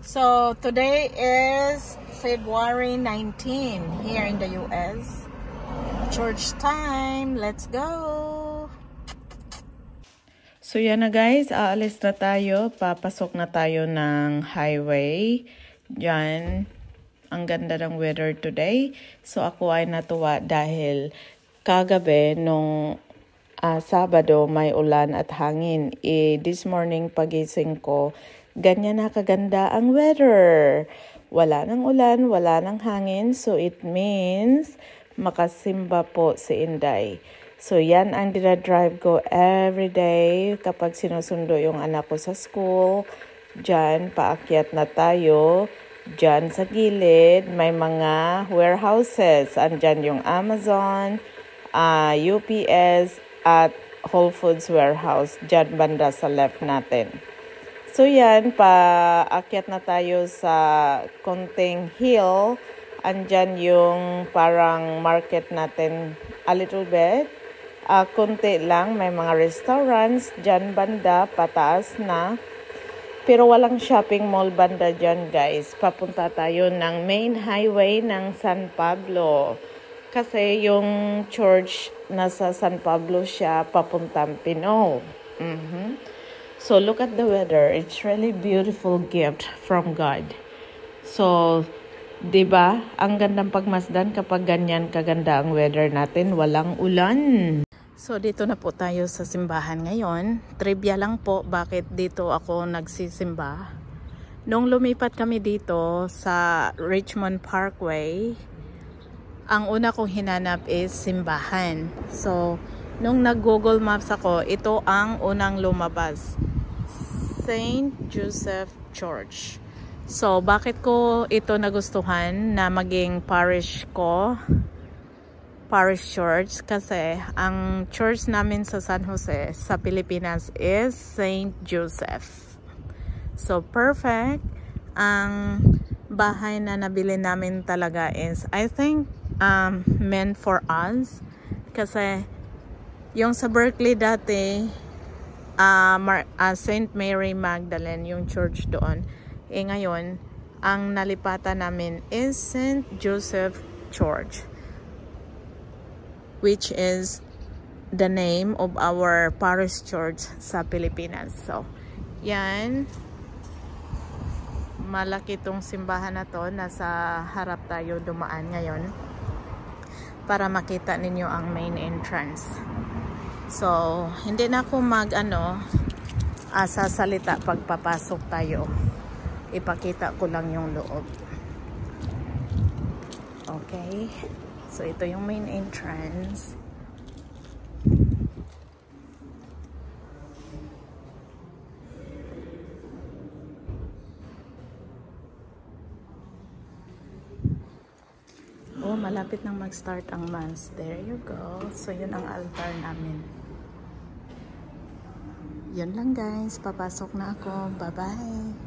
So today is February 19 here in the US. Church time. Let's go. So yan na guys, aalis na tayo. Papasok na tayo ng highway. Diyan. Ang ganda ng weather today. So ako ay natuwa dahil kagabi nung Sabado may ulan at hangin. This morning pagising ko, ganyan na kaganda ang weather. Wala nang ulan, wala nang hangin. So it means makasimba po si Inday. So yan ang dinadrive ko every day kapag sinusundo yung anak ko sa school. Diyan, paakyat na tayo. Diyan sa gilid, may mga warehouses. Andyan yung Amazon, UPS, at Whole Foods warehouse. Diyan banda sa left natin. So yan, paakyat na tayo sa konting hill. Andyan yung parang market natin a little bit. Kunti lang, may mga restaurants dyan banda, pataas na. Pero walang shopping mall banda dyan guys. Papunta tayo ng main highway ng San Pablo. Kasi yung church nasa San Pablo siya, papuntang Pino. So look at the weather. It's really beautiful gift from God. So, 'di ba? Ang gandang pagmasdan kapag ganyan kaganda ang weather natin, walang ulan. So dito na po tayo sa simbahan ngayon. Trivia lang po bakit dito ako nagsisimba. Nung lumipat kami dito sa Richmond Parkway, ang una kong hinanap is simbahan. So nung nag-Google Maps ako, ito ang unang lumabas. St. Joseph Church. So bakit ko ito nagustuhan na maging parish ko? Parish church kasi ang church namin sa San Jose sa Pilipinas is St. Joseph. So perfect. Ang bahay na nabili namin talaga is I think meant for us kasi yung sa Berkeley dati St. Mary Magdalene yung church doon. Ngayon ang nalipatan namin is St. Joseph Church, which is the name of our parish church sa Pilipinas. So, yan. Malaki tong simbahan na to. Nasa harap tayo dumaan ngayon para makita ninyo ang main entrance. So, hindi na ako sasalita pagpapasok tayo. Ipakita ko lang yung loob. Okay. So, ito yung main entrance. Oh, malapit nang mag-start ang mass. There you go. So, yun ang altar namin. Yun lang guys. Papasok na ako. Bye-bye.